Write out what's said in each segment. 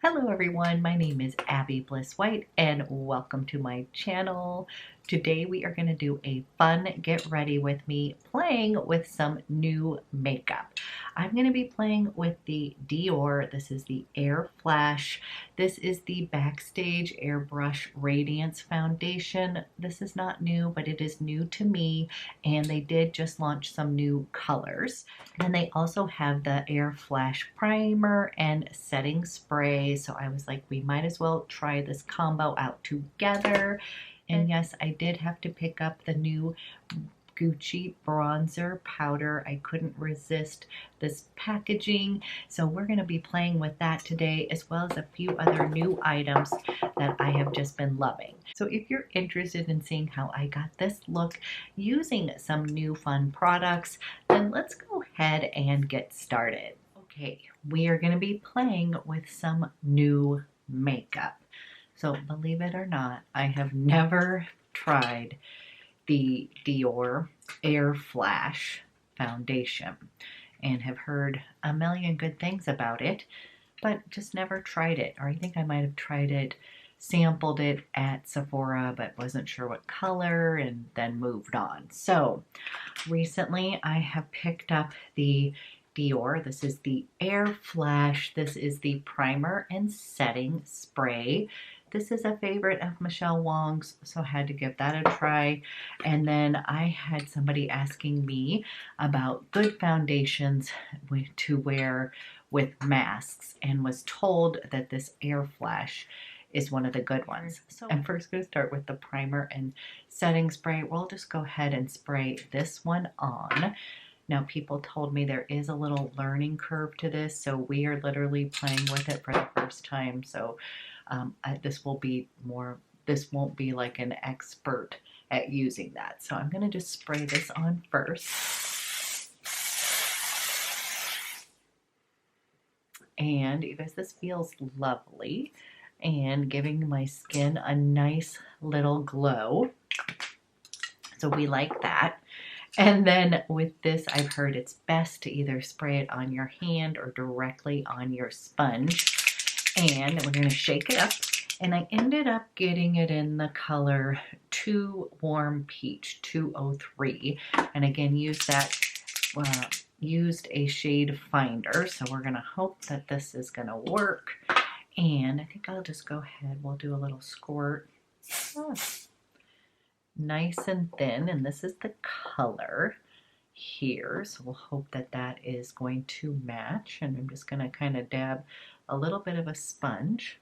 Hello everyone, my name is Abby Bliss White and welcome to my channel. Today we are going to do a fun get ready with me playing with some new makeup. I'm going to be playing with the Dior, this is the Airflash, this is the Backstage Airbrush Radiance Foundation. This is not new, but it is new to me and they did just launch some new colors. And they also have the Airflash primer and setting spray. So I was like, we might as well try this combo out together. And yes, I did have to pick up the new Gucci bronzer powder. I couldn't resist this packaging. So we're going to be playing with that today, as well as a few other new items that I have just been loving. So if you're interested in seeing how I got this look using some new fun products, then let's go ahead and get started. Okay, we are going to be playing with some new makeup. So believe it or not, I have never tried the Dior Airflash foundation and have heard a million good things about it, but just never tried it. Or I think I might have tried it, sampled it at Sephora, but wasn't sure what color and then moved on. So recently I have picked up the Dior. This is the Airflash. This is the primer and setting spray. This is a favorite of Michelle Wong's, so I had to give that a try. And then I had somebody asking me about good foundations to wear with masks and was told that this Airflash is one of the good ones. So I'm first going to start with the primer and setting spray. We'll just go ahead and spray this one on. Now, people told me there is a little learning curve to this, so we are literally playing with it for the first time. So this won't be like an expert at using that. So I'm going to just spray this on first. And because this feels lovely and giving my skin a nice little glow. So we like that. And then with this, I've heard it's best to either spray it on your hand or directly on your sponge. And we're going to shake it up. And I ended up getting it in the color Too Warm Peach 203. And again, used a shade finder. So we're going to hope that this is going to work. And I think I'll just go ahead. We'll do a little squirt. Nice and thin, and this is the color here, so we'll hope that that is going to match. And I'm just going to kind of dab a little bit of a sponge,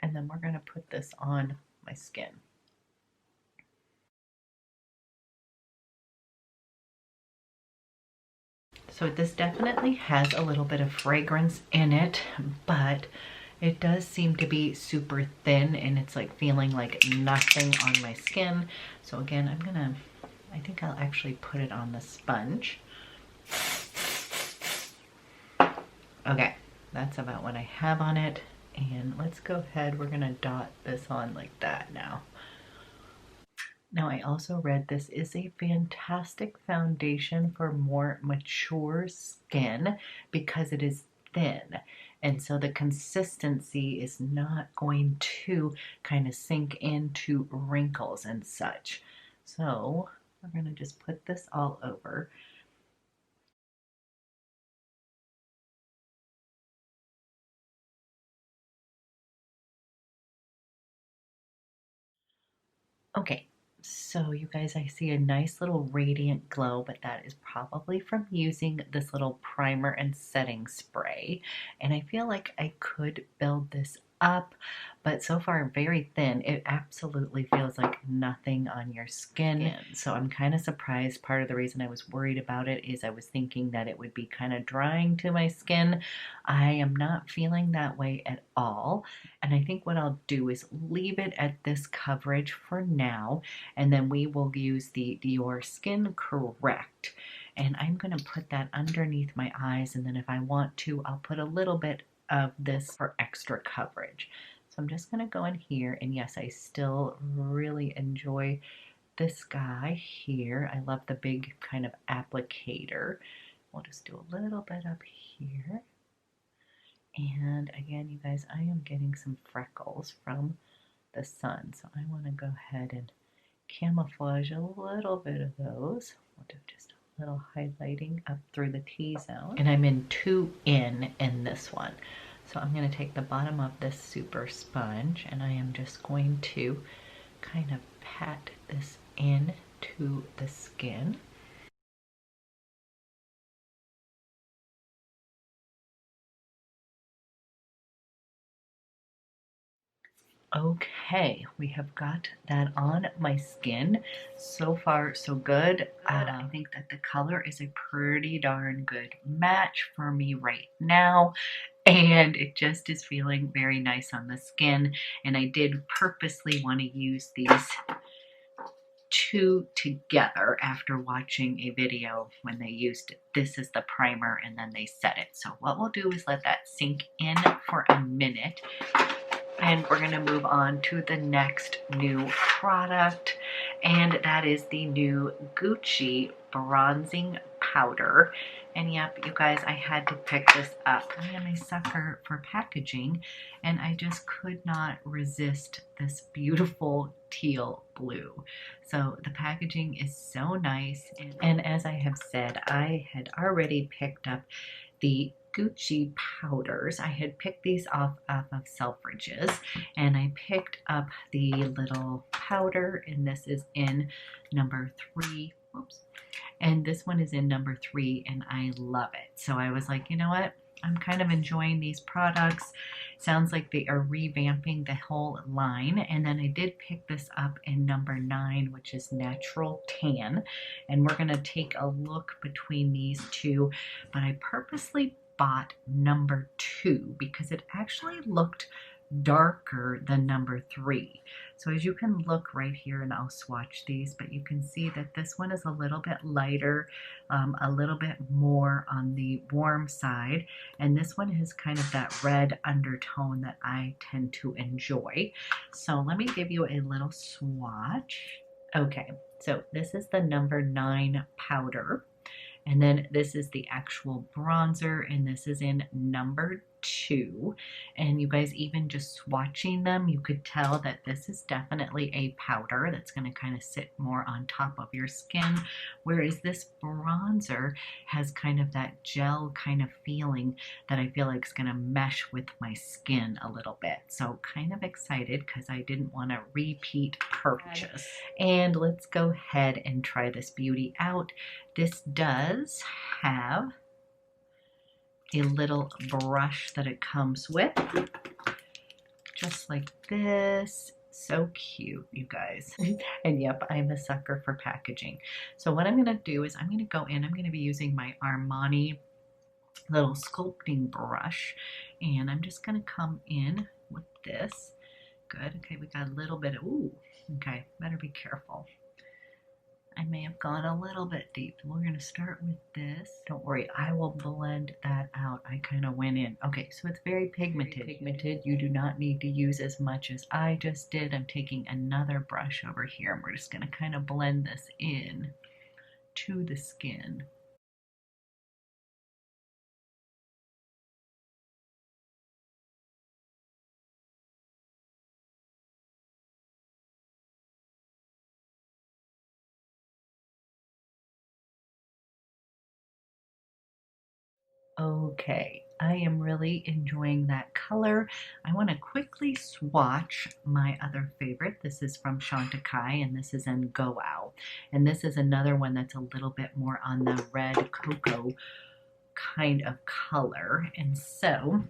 and then we're going to put this on my skin. So this definitely has a little bit of fragrance in it, but it does seem to be super thin and it's like feeling like nothing on my skin. So again, I think I'll actually put it on the sponge. Okay, that's about what I have on it. And let's go ahead, we're gonna dot this on like that now. Now I also read this is a fantastic foundation for more mature skin because it is thin. And so the consistency is not going to kind of sink into wrinkles and such. So we're going to just put this all over. Okay, so you guys, I see a nice little radiant glow, but that is probably from using this little primer and setting spray. And I feel like I could build this up, but so far very thin. It absolutely feels like nothing on your skin. So I'm kind of surprised. Part of the reason I was worried about it is I was thinking that it would be kind of drying to my skin. I am not feeling that way at all. And I think what I'll do is leave it at this coverage for now, and then we will use the Dior Skin Correct. And I'm going to put that underneath my eyes, and then if I want to, I'll put a little bit of this for extra coverage. So I'm just going to go in here, and yes, I still really enjoy this guy here. I love the big kind of applicator. We'll just do a little bit up here. And again, you guys, I am getting some freckles from the sun, so I want to go ahead and camouflage a little bit of those. We'll do just a little highlighting up through the T-zone. And I'm in 2 in this one. So I'm going to take the bottom of this super sponge and I am just going to kind of pat this in to the skin. Okay, we have got that on my skin. So far, so good. I think that the color is a pretty darn good match for me right now. And it just is feeling very nice on the skin. And I did purposely want to use these two together after watching a video when they used this as the primer and then they set it. So what we'll do is let that sink in for a minute. And we're going to move on to the next new product, and that is the new Gucci bronzing powder. And yep, you guys, I had to pick this up. I am a sucker for packaging, and I just could not resist this beautiful teal blue. So the packaging is so nice, and as I have said, I had already picked up the Gucci powders. I had picked these off of Selfridges, and I picked up the little powder, and this is in number 3. Whoops. And this one is in number 3, and I love it. So I was like, you know what? I'm kind of enjoying these products. Sounds like they are revamping the whole line. And then I did pick this up in number 9, which is Natural Tan. And we're going to take a look between these two. But I purposely bought number 2 because it actually looked darker than number 3. So as you can look right here, and I'll swatch these, but you can see that this one is a little bit lighter, a little bit more on the warm side, and this one has kind of that red undertone that I tend to enjoy. So let me give you a little swatch. Okay, so this is the number 9 powder. And then this is the actual bronzer, and this is in number 2. And you guys, even just swatching them, you could tell that this is definitely a powder that's going to kind of sit more on top of your skin, whereas this bronzer has kind of that gel kind of feeling that I feel like is going to mesh with my skin a little bit. So kind of excited because I didn't want to repeat purchase. And let's go ahead and try this beauty out. This does have a little brush that it comes with, just like this. So cute, you guys. And yep, I'm a sucker for packaging. So what I'm going to do is I'm going to go in, I'm going to be using my Armani little sculpting brush, and I'm just going to come in with this. Good. Okay, we got a little bit of, ooh, okay, better be careful. I may have gone a little bit deep. We're going to start with this. Don't worry, I will blend that out. I kind of went in. Okay, so it's very pigmented. You do not need to use as much as I just did. I'm taking another brush over here, and we're just going to kind of blend this in to the skin. Okay, I am really enjoying that color. I want to quickly swatch my other favorite. This is from Chantecaille, and this is in Go Out. And this is another one that's a little bit more on the red cocoa kind of color. And so,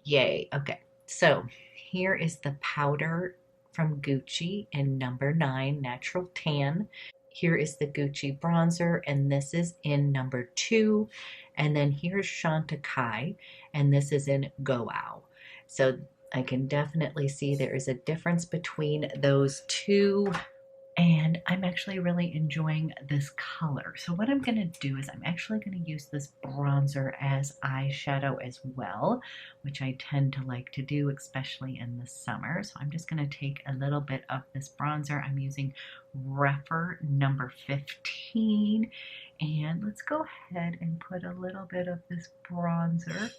yay. Okay, so here is the powder from Gucci in number 9, Natural Tan. Here is the Gucci bronzer, and this is in number 2. And then here's Chantecaille, and this is in Go Out. So I can definitely see there is a difference between those two. And I'm actually really enjoying this color. So what I'm going to do is I'm actually going to use this bronzer as eyeshadow as well, which I tend to like to do, especially in the summer. So I'm just going to take a little bit of this bronzer. I'm using Rephr number 15. And let's go ahead and put a little bit of this bronzer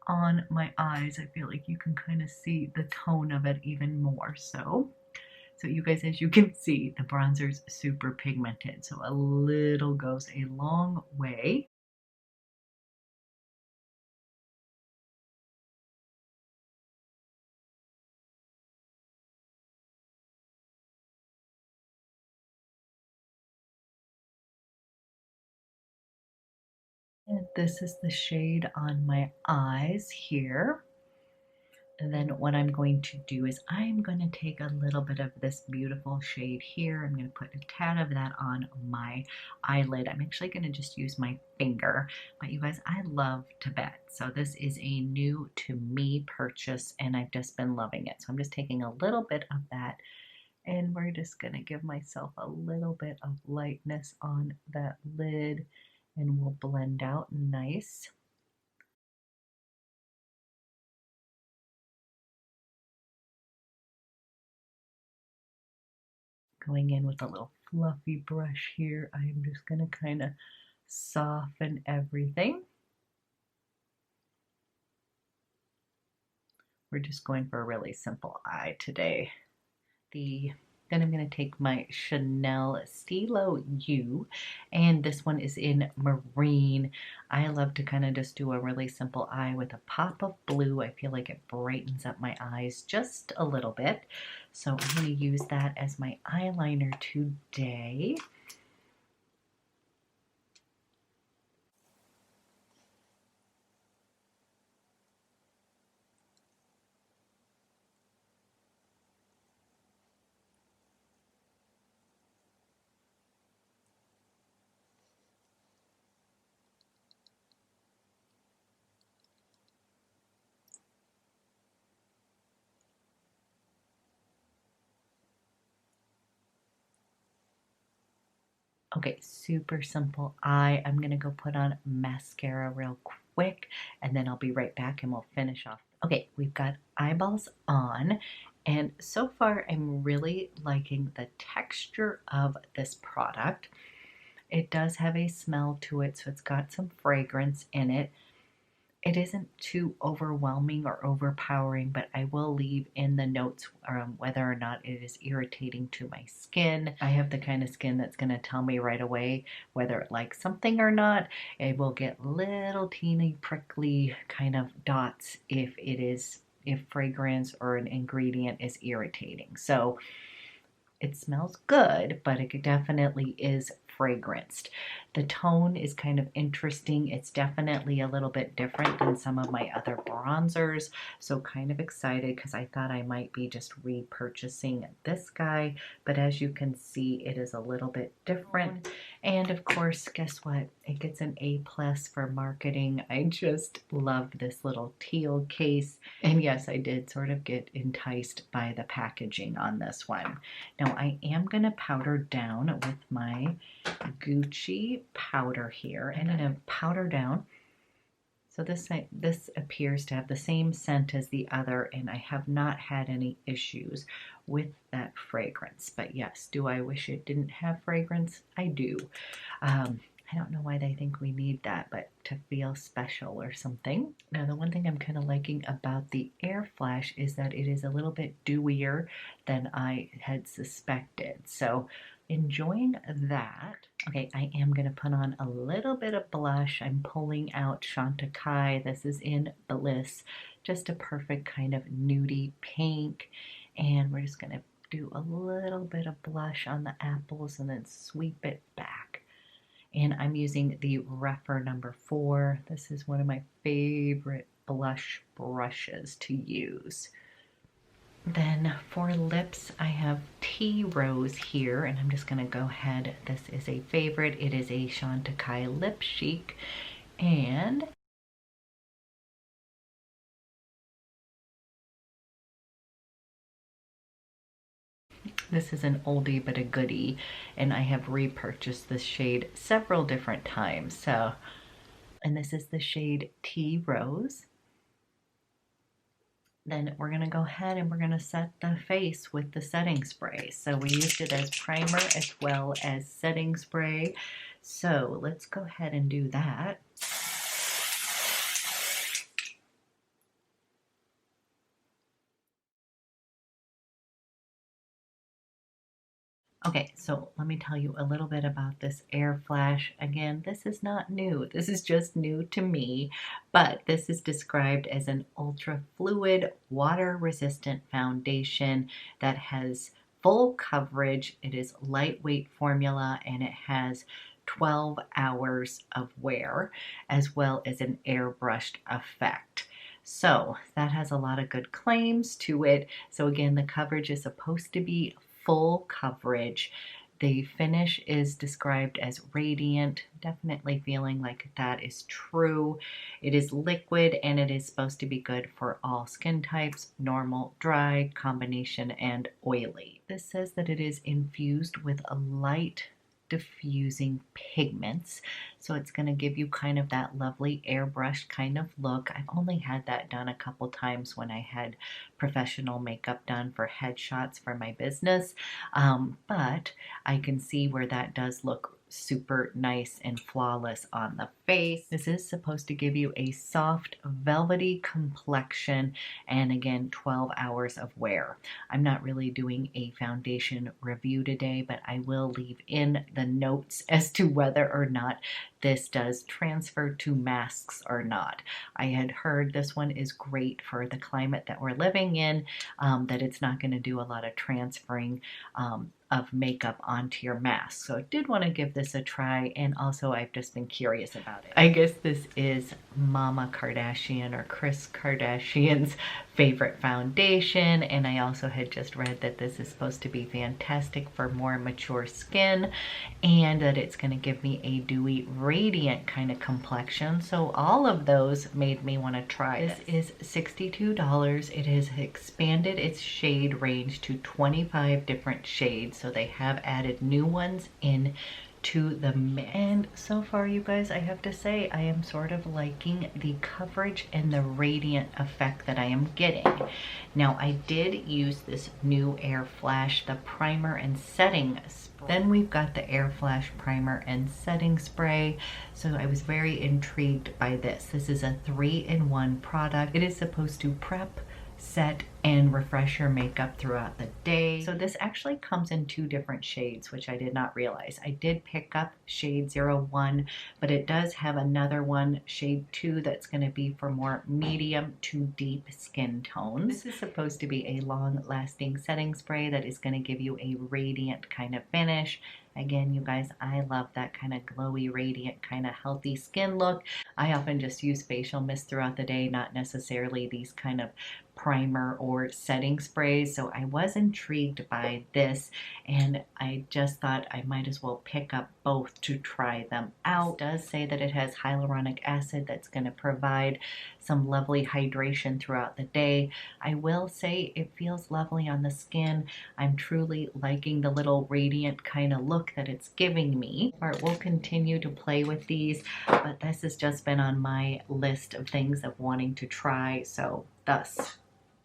on my eyes. I feel like you can kind of see the tone of it even more so. So you guys, as you can see, the bronzer's super pigmented. So a little goes a long way. And this is the shade on my eyes here. And then what I'm going to do is I'm going to take a little bit of this beautiful shade here. I'm going to put a tad of that on my eyelid. I'm actually going to just use my finger. But you guys, I love Tibet. So this is a new to me purchase and I've just been loving it. So I'm just taking a little bit of that and we're just going to give myself a little bit of lightness on that lid and we'll blend out nice. Going in with a little fluffy brush here, I'm just going to kind of soften everything. We're just going for a really simple eye today. Then I'm going to take my Chanel STYLO YEUX, and this one is in marine. I love to kind of just do a really simple eye with a pop of blue. I feel like it brightens up my eyes just a little bit. So I'm going to use that as my eyeliner today. Okay, super simple eye. I'm gonna go put on mascara real quick and then I'll be right back and we'll finish off. Okay, we've got eyeballs on and so far I'm really liking the texture of this product. It does have a smell to it, so it's got some fragrance in it. It isn't too overwhelming or overpowering, but I will leave in the notes whether or not it is irritating to my skin. I have the kind of skin that's going to tell me right away whether it likes something or not. It will get little teeny prickly kind of dots if fragrance or an ingredient is irritating. So it smells good, but it definitely is fragranced. The tone is kind of interesting. It's definitely a little bit different than some of my other bronzers. So kind of excited because I thought I might be just repurchasing this guy. But as you can see, it is a little bit different. And of course, guess what? It gets an A+ for marketing. I just love this little teal case. And yes, I did sort of get enticed by the packaging on this one. Now I am going to powder down with my Gucci powder here. I'm going to powder down. So this appears to have the same scent as the other, and I have not had any issues with that fragrance. But yes, do I wish it didn't have fragrance? I do. I don't know why they think we need that, but to feel special or something. Now, the one thing I'm kind of liking about the Airflash is that it is a little bit dewier than I had suspected. So enjoying that. Okay, I am going to put on a little bit of blush. I'm pulling out Chantecaille. This is in Bliss. Just a perfect kind of nudie pink. And we're just going to do a little bit of blush on the apples and then sweep it back. And I'm using the Rephr number 4. This is one of my favorite blush brushes to use. Then for lips, I have Tea Rose here, and I'm just going to go ahead. This is a favorite. It is a Chantecaille Lip Chic, and this is an oldie but a goodie, and I have repurchased this shade several different times. So, and this is the shade Tea Rose. Then we're going to go ahead and we're going to set the face with the setting spray. So we used it as primer as well as setting spray. So let's go ahead and do that. Okay, so let me tell you a little bit about this Airflash. Again, this is not new. This is just new to me, but this is described as an ultra fluid, water resistant foundation that has full coverage. It is lightweight formula and it has 12 hours of wear as well as an airbrushed effect. So that has a lot of good claims to it. So again, the coverage is supposed to be full coverage. The finish is described as radiant, definitely feeling like that is true. It is liquid and it is supposed to be good for all skin types, normal, dry, combination, and oily. This says that it is infused with a light diffusing pigments, so it's going to give you kind of that lovely airbrush kind of look. I've only had that done a couple times when I had professional makeup done for headshots for my business, but I can see where that does look super nice and flawless on the face. This is supposed to give you a soft velvety complexion and again 12 hours of wear. I'm not really doing a foundation review today, but I will leave in the notes as to whether or not this does transfer to masks or not. I had heard this one is great for the climate that we're living in, that it's not going to do a lot of transferring of makeup onto your mask. So I did want to give this a try, and also I've just been curious about it. I guess this is Mama Kardashian or Kris Kardashian's favorite foundation, and I also had just read that this is supposed to be fantastic for more mature skin and that it's going to give me a dewy, radiant kind of complexion. So all of those made me want to try this. This is $62. It has expanded its shade range to 25 different shades, so they have added new ones in to the mix. And so far, you guys, I have to say I am sort of liking the coverage and the radiant effect that I am getting. Now, I did use this new Airflash, the primer and setting spray. Then we've got the Airflash primer and setting spray. So I was very intrigued by this. This is a 3-in-1 product. It is supposed to prep, set, and refresh your makeup throughout the day. So this actually comes in 2 different shades, which I did not realize. I did pick up shade 01, but it does have another one, shade 2, that's going to be for more medium to deep skin tones. This is supposed to be a long-lasting setting spray that is going to give you a radiant kind of finish. Again, you guys, I love that kind of glowy, radiant, kind of healthy skin look. I often just use facial mist throughout the day, not necessarily these kind of primer or setting sprays. So I was intrigued by this, and I just thought I might as well pick up both to try them out. It does say that it has hyaluronic acid that's going to provide some lovely hydration throughout the day. I will say it feels lovely on the skin. I'm truly liking the little radiant kind of look that it's giving me. We'll continue to play with these, but this has just been on my list of things of wanting to try, so thus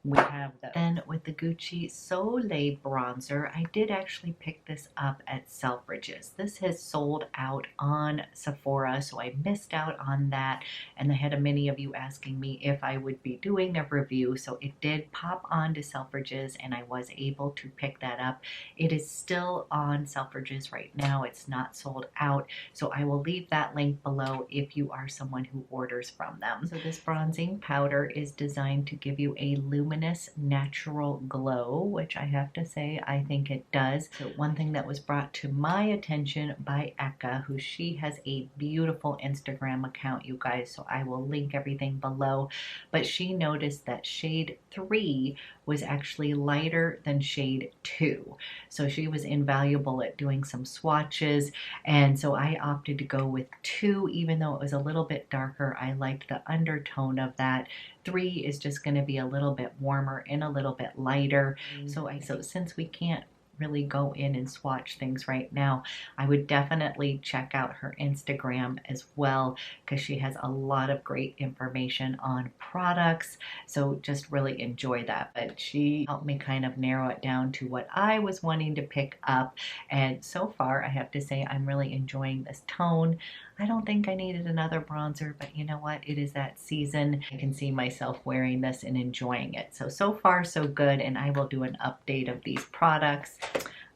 we have that. Then with the Gucci Soleil bronzer, I did actually pick this up at Selfridges. This has sold out on Sephora, so I missed out on that, and I had many of you asking me if I would be doing a review, so it did pop on to Selfridges and I was able to pick that up. It is still on Selfridges right now. It's not sold out, so I will leave that link below if you are someone who orders from them. So this bronzing powder is designed to give you a luminous natural glow, which I have to say I think it does. So one thing that was brought to my attention by Eka, who she has a beautiful Instagram account, you guys, so I will link everything below, but she noticed that shade 3 was actually lighter than shade 2. So she was invaluable at doing some swatches, and so I opted to go with 2, even though it was a little bit darker. I liked the undertone of that. 3 is just going to be a little bit warmer and a little bit lighter. So since we can't really go in and swatch things right now, I would definitely check out her Instagram as well, because she has a lot of great information on products. So just really enjoy that. But she helped me kind of narrow it down to what I was wanting to pick up. And so far, I have to say I'm really enjoying this tone. I don't think I needed another bronzer, but you know what? It is that season. I can see myself wearing this and enjoying it. So far so good, and I will do an update of these products.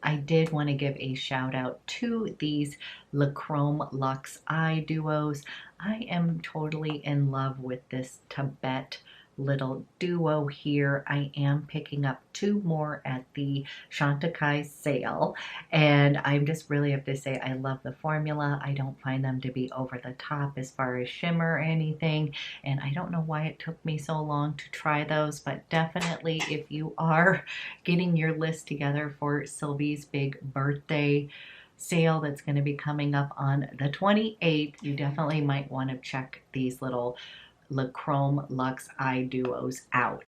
I did want to give a shout out to these Chrome Luxe Eye Duos. I am totally in love with this Tibet little duo here. I am picking up 2 more at the Chantecaille sale, and I just really have to say I love the formula. I don't find them to be over the top as far as shimmer or anything, and I don't know why it took me so long to try those, but definitely if you are getting your list together for Sylvie's big birthday sale that's going to be coming up on the 28th, you definitely might want to check these little Chrome Luxe Eye Duos out.